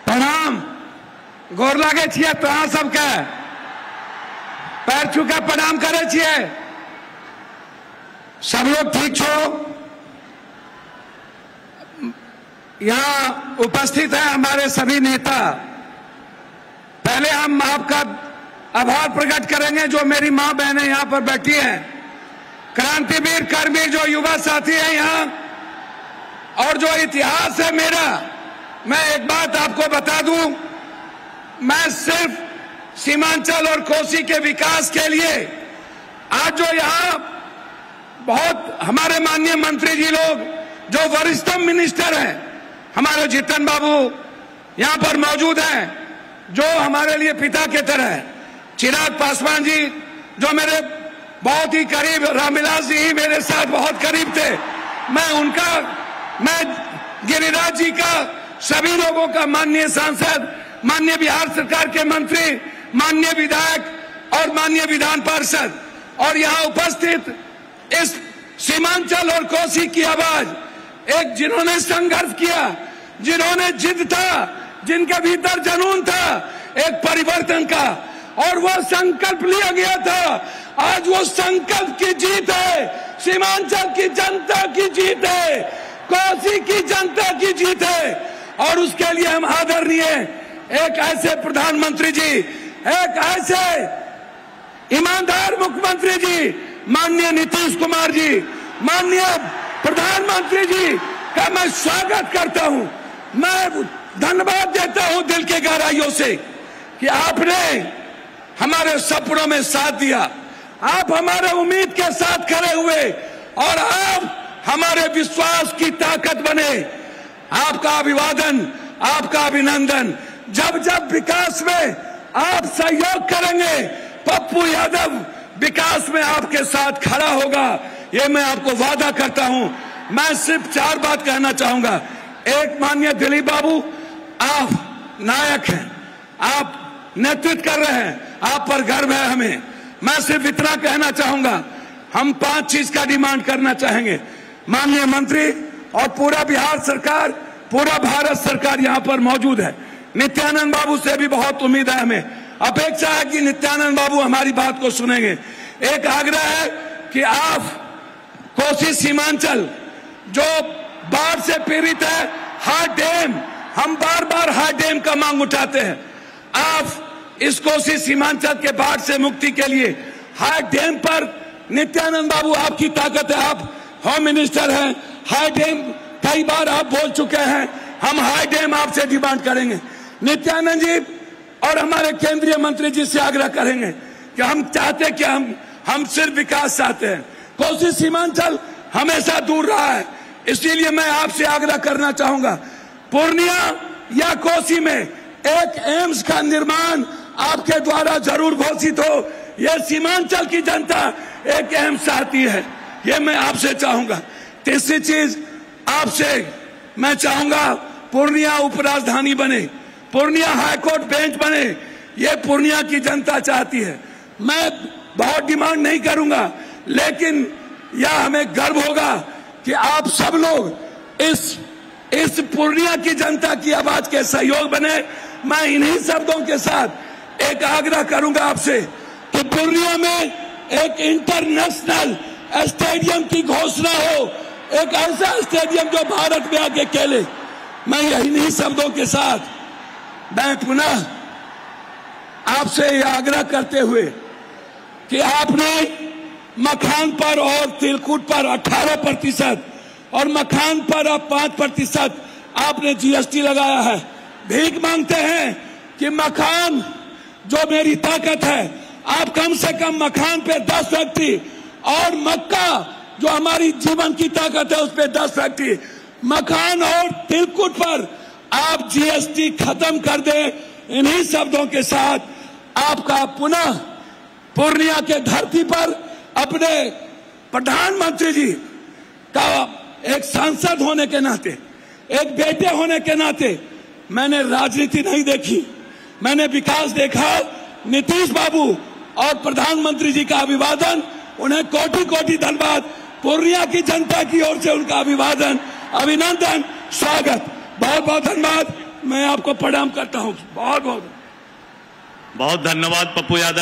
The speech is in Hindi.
प्रणाम गोर लागे छिए तोरा सबके पैर छूके प्रणाम करे छिए। सब लोग ठीक छो? यहाँ उपस्थित है हमारे सभी नेता। पहले हम आपका आभार प्रकट करेंगे जो मेरी मां बहनें यहाँ पर बैठी हैं, क्रांतिवीर कर्मवीर जो युवा साथी हैं यहाँ, और जो इतिहास है मेरा। मैं एक बात आपको बता दूं, मैं सिर्फ सीमांचल और कोसी के विकास के लिए आज जो यहाँ बहुत हमारे माननीय मंत्री जी लोग जो वरिष्ठतम मिनिस्टर हैं, हमारे जीतन बाबू यहाँ पर मौजूद हैं जो हमारे लिए पिता के तरह है, चिराग पासवान जी जो मेरे बहुत ही करीब, रामविलास जी ही मेरे साथ बहुत करीब थे, मैं गिरिराज जी का, सभी लोगों का, माननीय सांसद, माननीय बिहार सरकार के मंत्री, माननीय विधायक और माननीय विधान पार्षद, और यहाँ उपस्थित इस सीमांचल और कोसी की आवाज, एक जिन्होंने संघर्ष किया, जिन्होंने जिद था, जिनके भीतर जुनून था एक परिवर्तन का, और वो संकल्प लिया गया था। आज वो संकल्प की जीत है, सीमांचल की जनता की जीत है, कोसी की जनता की जीत है, और उसके लिए हम आदरणीय एक ऐसे प्रधानमंत्री जी, एक ऐसे ईमानदार मुख्यमंत्री जी, माननीय नीतीश कुमार जी, माननीय प्रधानमंत्री जी का मैं स्वागत करता हूं। मैं धन्यवाद देता हूं दिल के गहराइयों से कि आपने हमारे सपनों में साथ दिया, आप हमारे उम्मीद के साथ खड़े हुए, और आप हमारे विश्वास की ताकत बने। आपका अभिवादन, आपका अभिनंदन। जब जब विकास में आप सहयोग करेंगे, पप्पू यादव विकास में आपके साथ खड़ा होगा, ये मैं आपको वादा करता हूं। मैं सिर्फ 4 बात कहना चाहूंगा। एक, माननीय दिलीप बाबू, आप नायक हैं, आप नेतृत्व कर रहे हैं, आप पर गर्व है हमें। मैं सिर्फ इतना कहना चाहूंगा, हम 5 चीज का डिमांड करना चाहेंगे। माननीय मंत्री और पूरा बिहार सरकार, पूरा भारत सरकार यहाँ पर मौजूद है। नित्यानंद बाबू से भी बहुत उम्मीद है, हमें अपेक्षा है कि नित्यानंद बाबू हमारी बात को सुनेंगे। एक आग्रह है कि आप कोसी सीमांचल जो बाढ़ से पीड़ित है, हार्ड डैम, हम बार बार हार्ड डैम का मांग उठाते हैं। आप इस कोसी सीमांचल के बाढ़ से मुक्ति के लिए हार्ड डैम पर, नित्यानंद बाबू आपकी ताकत है, आप होम मिनिस्टर हैं, हार्ड डैम कई बार आप बोल चुके हैं, हम हार्ड डैम आपसे डिमांड करेंगे। नित्यानंद जी और हमारे केंद्रीय मंत्री जी से आग्रह करेंगे कि हम चाहते कि हम सिर्फ विकास चाहते हैं। कोसी सीमांचल हमेशा दूर रहा है, इसीलिए मैं आपसे आग्रह करना चाहूंगा, पूर्णिया या कोसी में एक एम्स का निर्माण आपके द्वारा जरूर घोषित हो। यह सीमांचल की जनता एक एम्स चाहती है, ये मैं आपसे चाहूंगा। तीसरी चीज आपसे मैं चाहूंगा, पूर्णिया उपराजधानी बने, पूर्णिया हाईकोर्ट बेंच बने, ये पूर्णिया की जनता चाहती है। मैं बहुत डिमांड नहीं करूंगा, लेकिन यह हमें गर्व होगा कि आप सब लोग इस पूर्णिया की जनता की आवाज के सहयोग बने। मैं इन्हीं शब्दों के साथ एक आग्रह करूंगा आपसे कि पूर्णिया में एक इंटरनेशनल स्टेडियम की घोषणा हो, एक ऐसा स्टेडियम जो भारत में आके खेले। मैं इन्हीं शब्दों के साथ मैं पुनः आपसे यह आग्रह करते हुए कि आपने मखान पर और तिलकुट पर 18% और मखान पर अब 5% आपने जीएसटी लगाया है। भीख मांगते हैं कि मखान जो मेरी ताकत है, आप कम से कम मखान पे 10 फैक्ट्री, और मक्का जो हमारी जीवन की ताकत है उस पे 10 फैक्ट्री, मखान और तिलकुट पर आप जीएसटी खत्म कर दें। इन्हीं शब्दों के साथ आपका पुनः पूर्णिया के धरती पर अपने प्रधानमंत्री जी का एक सांसद होने के नाते, एक बेटे होने के नाते, मैंने राजनीति नहीं देखी, मैंने विकास देखा। नीतीश बाबू और प्रधानमंत्री जी का अभिवादन, उन्हें कोटि कोटि धन्यवाद। पूर्णिया की जनता की ओर से उनका अभिवादन, अभिनंदन, स्वागत। बहुत बहुत धन्यवाद। मैं आपको प्रणाम करता हूं। बहुत बहुत बहुत धन्यवाद पप्पू यादव।